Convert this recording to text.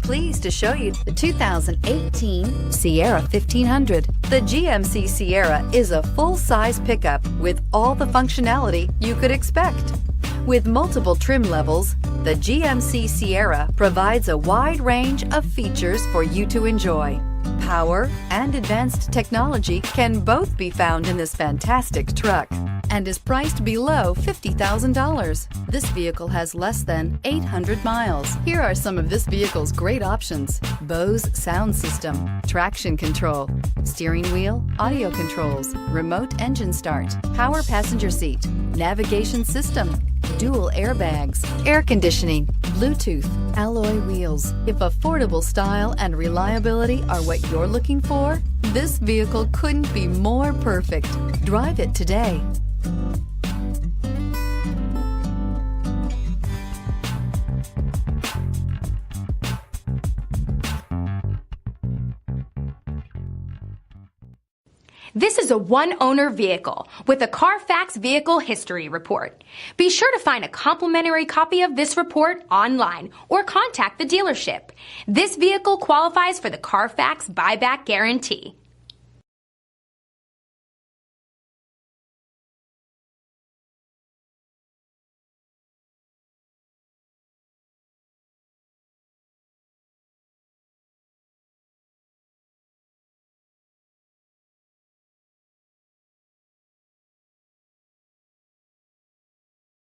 pleased to show you the 2018 Sierra 1500. The GMC Sierra is a full-size pickup with all the functionality you could expect. With multiple trim levels, the GMC Sierra provides a wide range of features for you to enjoy. Power and advanced technology can both be found in this fantastic truck and is priced below $50,000. This vehicle has less than 800 miles. Here are some of this vehicle's great options: Bose sound system, traction control, steering wheel audio controls, remote engine start, power passenger seat, navigation system, dual airbags, air conditioning, Bluetooth, alloy wheels. If affordable style and reliability are what you're looking for, this vehicle couldn't be more perfect. Drive it today. This is a one-owner vehicle with a Carfax Vehicle History Report. Be sure to find a complimentary copy of this report online or contact the dealership. This vehicle qualifies for the Carfax Buyback Guarantee.